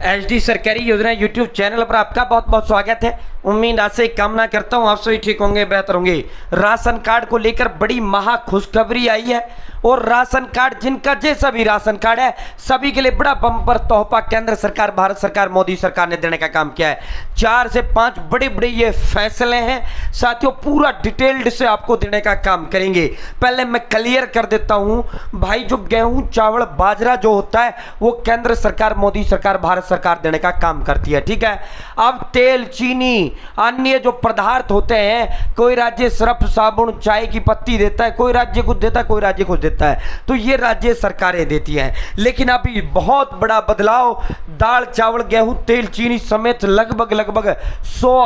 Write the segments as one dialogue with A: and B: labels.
A: HD सरकारी योजना YouTube channel पर आपका बहुत बहुत स्वागत है। उम्मीद आशा कामना करता हूं आप सभी ठीक होंगे, बेहतर होंगे। राशन कार्ड को लेकर बड़ी महा खुशखबरी आई है और राशन कार्ड जिनका जैसा भी राशन कार्ड है सभी के लिए बड़ा बम्पर तोहफा केंद्र सरकार, भारत सरकार, मोदी सरकार ने देने का काम किया है। 4 से 5 बड़े बड़े ये फैसले हैं साथियों, पूरा डिटेल्ड से आपको देने का काम करेंगे। पहले मैं क्लियर कर देता हूं भाई, जो गेहूं चावल बाजरा जो होता है वो केंद्र सरकार, मोदी सरकार, भारत सरकार देने का काम करती है, ठीक है। अब तेल, चीनी, अन्य जो पदार्थ होते हैं, कोई राज्य सर्फ, साबुन, चाय की पत्ती देता है, कोई राज्य कुछ देता है, कोई राज्य कुछ देता है, तो ये राज्य सरकारें देती हैं। लेकिन अभी बहुत बड़ा बदलाव, दाल, चावल, गेहूं, तेल, चीनी समेत लगभग 100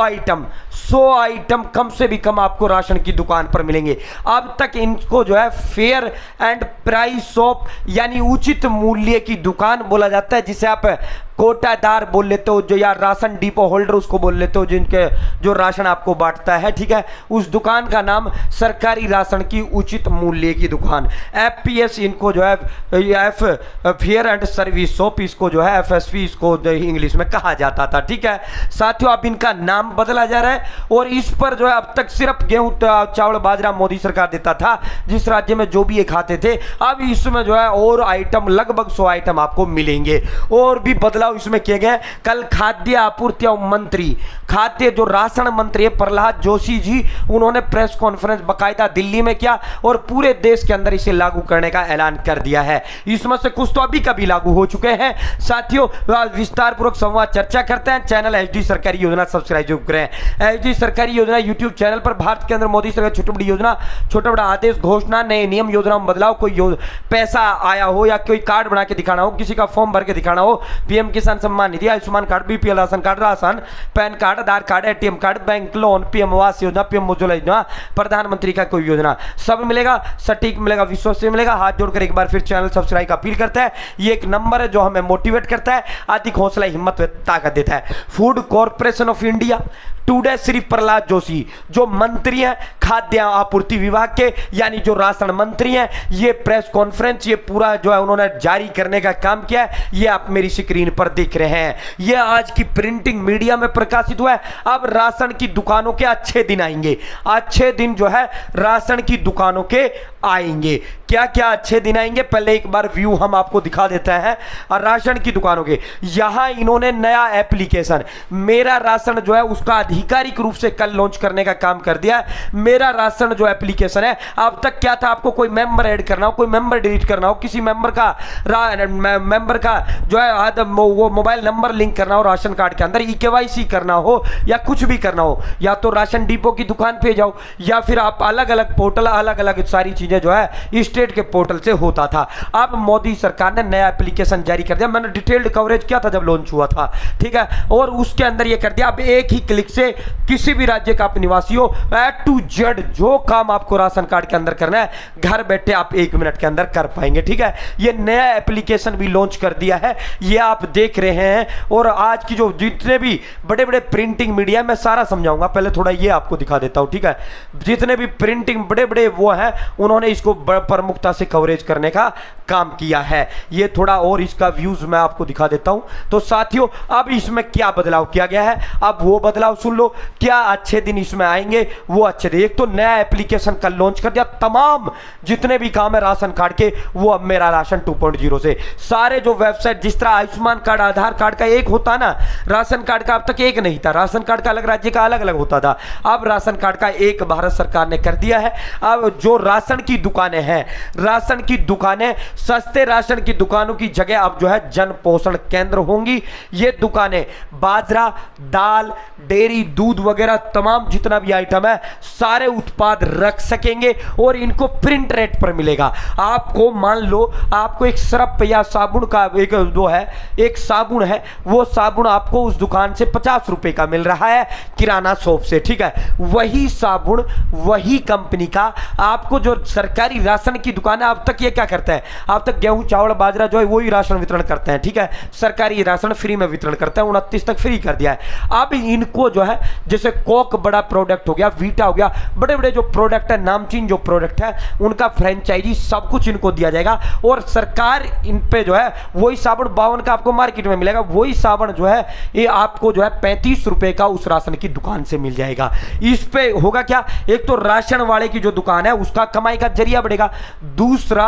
A: आइटम कम से भी कम आपको राशन की दुकान पर मिलेंगे। अब तक इनको जो है फेयर एंड प्राइस शॉप यानी उचित मूल्य की दुकान बोला जाता है, जिसे आप कोटादार बोल लेते हो, जो या राशन डिपो होल्डर उसको बोल लेते हो, जिनके जो राशन आपको बांटता है, ठीक है। उस दुकान का नाम सरकारी राशन की उचित मूल्य की दुकान, एफपीएस इनको जो है, F fair and service shop इसको जो है, एफएसपी इसको इंग्लिश में कहा जाता था, ठीक है। साथियों अब इनका नाम बदला जा रहा है और इस पर जो है अब तक सिर्फ गेहूं चावल बाजरा मोदी सरकार देता था, जिस राज्य में जो भी ये खाते थे। अब इसमें जो है और आइटम लगभग 100 आइटम आपको मिलेंगे और भी बदलाव इसमें किए गए। कल खाद्य आपूर्ति मंत्री, खाद्य जो राशन मंत्री है प्रहलाद जोशी जी, उन्होंने प्रेस कॉन्फ्रेंस बकायदा दिल्ली में किया और पूरे देश के अंदर इसे लागू करने का ऐलान कर दिया है। इसमें से कुछ तो अभी कभी लागू हो चुके हैं। साथियों विस्तार पूर्वक संवाद चर्चा करते हैं। चैनल एचडी सरकारी योजना सब्सक्राइब जरूर करें। एचडी सरकारी योजना यूट्यूब चैनल पर भारत के अंदर मोदी सरकार छोटी बड़ी योजना, छोटा बड़ा आदेश, घोषणा, नए नियम, योजना में बदलाव, कोई पैसा आया हो या कोई कार्ड बना के दिखाना हो, किसी का फॉर्म भर के दिखाना हो, PM Kisan Samman Nidhi, Ayushman card, BPL ration card, ration, PAN card, Aadhaar card, ATM card, bank loan, PM Awas Yojana, PM Ujjwala योजना, प्रधानमंत्री का कोई योजना, सब मिलेगा, सटीक मिलेगा, विश्वसनीय मिलेगा। हाथ जोड़कर एक बार फिर चैनल सब्सक्राइब का अपील करता है। ये एक नंबर है जो हमें मोटिवेट करता है, अधिक हौसला, हिम्मत, ताकत देता है। Food corporation of India today Shri Prahlad Joshi जो मंत्री हैं खाद्य आपूर्ति विभाग के, यानी जो राशन मंत्री हैं, ये प्रेस कॉन्फ्रेंस ये पूरा जो है उन्होंने जारी करने का काम किया है। ये आप मेरी स्क्रीन पर देख रहे हैं, ये आज की प्रिंटिंग मीडिया में प्रकाशित हुआ है। अब राशन की दुकानों के अच्छे दिन आएंगे, अच्छे दिन जो है राशन की दुकानों के आएंगे। क्या क्या अच्छे दिन आएंगे, पहले एक बार व्यू हम आपको दिखा देते हैं। और राशन की दुकानों के यहां इन्होंने नया एप्लीकेशन मेरा राशन जो है उसका आधिकारिक रूप से कल लॉन्च करने का काम कर दिया है। मेरा राशन जो एप्लीकेशन है, अब तक क्या था, आपको कोई मेंबर ऐड करना हो, कोई मेंबर डिलीट करना हो, किसी मेंबर का जो है वो मोबाइल नंबर लिंक करना हो राशन कार्ड के अंदर, ईकेवाईसी करना हो या कुछ भी करना हो, या तो राशन डिपो की दुकान पे जाओ या फिर आप अलग अलग पोर्टल, अलग अलग सारी चीजें जो है स्टेट के पोर्टल से होता था। अब मोदी सरकार ने नया एप्लीकेशन जारी कर दिया। मैंने डिटेल्ड कवरेज किया था जब लॉन्च हुआ था, ठीक है, और उसके अंदर ये कर दिया अब एक ही क्लिक से किसी भी राज्य का आप निवासी हो, A to Z जो काम आपको राशन कार्ड के अंदर करना है घर बैठे आप 1 मिनट के अंदर कर पाएंगे, ठीक है। ये नया एप्लीकेशन भी लॉन्च कर दिया है, ये आप देख रहे हैं। और आज की जो जितने भी बड़े बड़े प्रिंटिंग मीडिया, मैं सारा समझाऊंगा, पहले थोड़ा ये आपको दिखा देता हूं, ठीक है। जितने भी प्रिंटिंग बड़े बड़े वो हैं उन्होंने इसको प्रमुखता से कवरेज करने का काम किया है। ये थोड़ा और इसका व्यूज मैं आपको दिखा देता हूं। तो साथियों अब इसमें क्या बदलाव किया गया है, अब वो बदलाव सुन लो। क्या अच्छे दिन इसमें आएंगे, वो अच्छे दिन। एक तो नया एप्लीकेशन कल लॉन्च कर दिया, तमाम जितने भी काम है राशन कार्ड के वो अब मेरा राशन 2.0 से सारे जो वेबसाइट, जिस तरह आयुष्मान कार्ड, आधार कार्ड का एक होता ना, राशन कार्ड का अब तक एक नहीं था, राशन कार्ड का अलग राज्य का अलग अलग होता था, अब राशन कार्ड का एक भारत सरकार ने कर दिया है। अब जो राशन की दुकानें हैं, राशन की दुकानें सस्ते राशन की दुकानों की जगह अब जो है जन पोषण केंद्र होंगी। ये दुकानें बाजरा, दाल, डेयरी, दूध वगैरह तमाम जितना भी आइटम है सारे उत्पाद रख सकेंगे और इनको प्रिंट रेट पर मिलेगा। आपको मान लो आपको एक सर्फ या साबुन का एक जो है, एक साबुन है, वो साबुन आपको उस दुकान से 50 रुपए का मिल रहा है किराना शॉप से, ठीक है। वही साबुन वही कंपनी का आपको जो सरकारी राशन की दुकान है, अब तक ये क्या करता है, अब तक गेहूं चावल बाजरा जो है वही राशन वितरण करते हैं, ठीक है, सरकारी राशन फ्री में वितरण करते हैं, 29 तक फ्री कर दिया है। अब इनको जो है जैसे कोक बड़ा प्रोडक्ट हो गया, वीटा हो गया, बड़े बड़े जो प्रोडक्ट है, नामचीन जो प्रोडक्ट है, उनका फ्रेंचाइजी सब कुछ इनको दिया जाएगा और सरकार इन पे जो है वही साबुन 52 का आपको मार्केट में मिलेगा, वही साबुन जो है ये आपको जो है 35 रुपए का उस राशन की दुकान से मिल जाएगा। इस पे होगा क्या, एक तो राशन वाले की जो दुकान है उसका कमाई का जरिया बढ़ेगा, दूसरा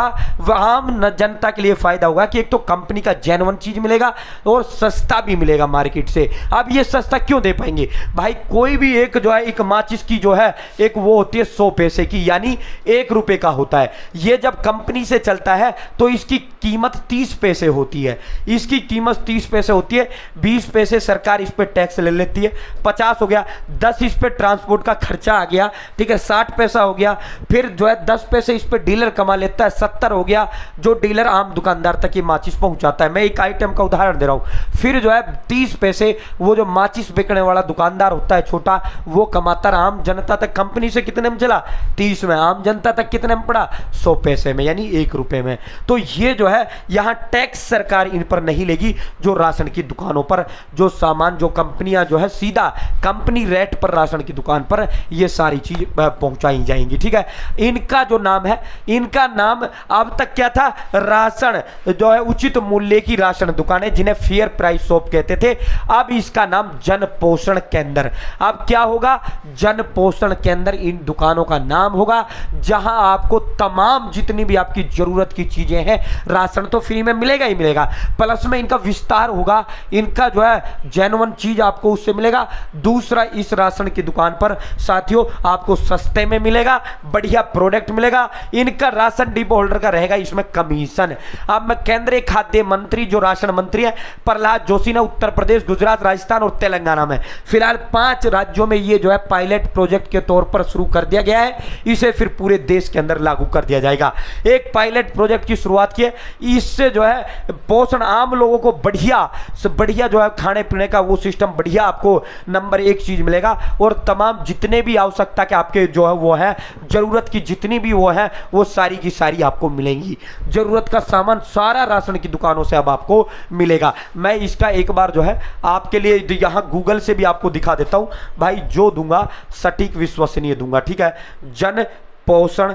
A: आम जनता के लिए फायदा होगा कि एक तो कंपनी का जेन्युइन चीज मिलेगा और सस्ता भी मिलेगा मार्केट से। अब ये सस्ता क्यों दे पाएंगे भाई, कोई भी एक जो है एक माचिस की जो है एक वो होती है 100 पैसे की, यानी 1 रुपए का होता है, ये जब कंपनी से चलता है तो इसकी कीमत 30 पैसे होती है, इसकी कीमत 30 पैसे होती है, 20 पैसे सरकार इस पे टैक्स ले लेती है, 50 हो गया, 10 इस पे ट्रांसपोर्ट का खर्चा आ गया, ठीक है, 60 पैसा हो गया, फिर जो है 10 पैसे इस पे डीलर कमा लेता है, 70 हो गया, जो डीलर आम दुकानदार तक ये माचिस पहुंचाता है। मैं एक आइटम का उदाहरण दे रहा हूं, फिर जो है 30 पैसे वो जो माचिस बेचने वाला दुकानदार होता है छोटा, वो कमाता है आम जनता तक, कंपनी से कितने में चला 30 में, आम जनता तक कितने में पड़ा 100 पैसे में, यानी 1 रुपए में। तो ये जो है यहां टैक्स सरकार इन पर नहीं लेगी, जो राशन की दुकानों पर जो सामान जो कंपनियां जो है सीधा कंपनी रेट पर राशन की दुकान पर ये सारी चीज पहुंचाई जाएंगी, ठीक है। इनका जो नाम है, इनका नाम अब तक क्या था, राशन जो है उचित मूल्य की राशन दुकानें, जिन्हें फेयर प्राइस शॉप कहते थे, अब इसका नाम जन पोषण केंद्र। अब क्या होगा, जन पोषण केंद्र इन दुकानों का नाम होगा, जहां आपको तमाम जितनी भी आपकी जरूरत की चीजें हैं, राशन तो फ्री में मिलेगा ही मिलेगा, प्लस में इनका विस्तार होगा, इनका जो है जेन्युइन चीज आपको उससे मिलेगा। दूसरा, इस राशन की दुकान पर साथियों आपको सस्ते में मिलेगा, बढ़िया प्रोडक्ट मिलेगा, इनका राशन डिपो होल्डर का रहेगा इसमें कमीशन। अब मैं केंद्रीय खाद्य मंत्री जो राशन मंत्री है प्रहलाद जोशी ने उत्तर प्रदेश, गुजरात, राजस्थान और तेलंगाना में फिलहाल 5 राज्यों में ये जो है पायलट प्रोजेक्ट के तौर पर शुरू कर दिया गया है, इसे फिर पूरे देश के अंदर लागू कर दिया जाएगा। एक पायलट प्रोजेक्ट की शुरुआत की है, इससे जो है पोषण आम लोगों को बढ़िया से बढ़िया जो है खाने पीने का वो सिस्टम बढ़िया आपको नंबर 1 चीज मिलेगा, और तमाम जितने भी आवश्यकता के आपके जो है वो है जरूरत की जितनी भी वो है वो सारी की सारी आपको मिलेंगी, जरूरत का सामान सारा राशन की दुकानों से अब आपको मिलेगा। मैं इसका एक बार जो है आपके लिए यहां गूगल से भी आपको दिखा देता हूं भाई, जो दूंगा सटीक विश्वसनीय दूंगा, ठीक है। जन पोषण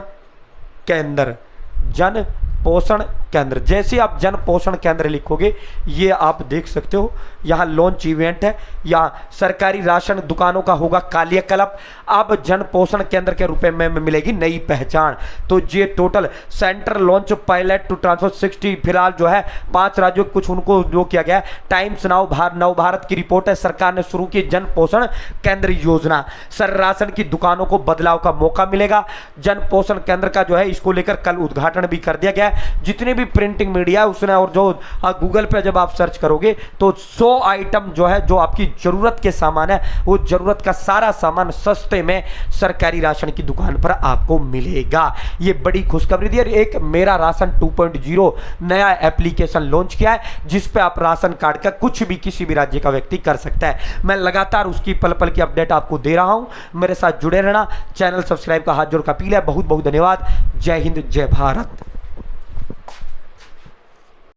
A: केंद्र, जन पोषण केंद्र, जैसे आप जन पोषण केंद्र लिखोगे ये आप देख सकते हो, यहाँ लॉन्च इवेंट है, यहाँ सरकारी राशन दुकानों का होगा कालियाकल्प, अब जन पोषण केंद्र के रुपए में मिलेगी नई पहचान। तो ये total centre launch pilot to transfer 60 फिलहाल जो है 5 राज्यों कुछ उनको जो किया गया। टाइम्स नव भारत की रिपोर्ट है, सरकार ने शुरू की जन पोषण केंद्र योजना, सर राशन की दुकानों को बदलाव का मौका मिलेगा। जन पोषण केंद्र का जो है इसको लेकर कल उद्घाटन भी कर दिया गया, जितने भी प्रिंटिंग मीडिया उसने, और जो गूगल पे जब आप सर्च करोगे तो 100 आइटम जो है जो आपकी जरूरत के सामान है वो जरूरत का सारा सामान सस्ते में सरकारी राशन की दुकान पर आपको मिलेगा। ये बड़ी खुशखबरी दी। एक मेरा राशन 2.0 नया एप्लीकेशन लॉन्च किया है, जिस पे आप राशन कार्ड का कुछ भी किसी भी राज्य का व्यक्ति कर सकता है। मैं लगातार उसकी पल पल की अपडेट आपको दे रहा हूं, मेरे साथ जुड़े रहना। चैनल सब्सक्राइब का हाथ जोड़ का अपील है। बहुत बहुत धन्यवाद। जय हिंद, जय भारत।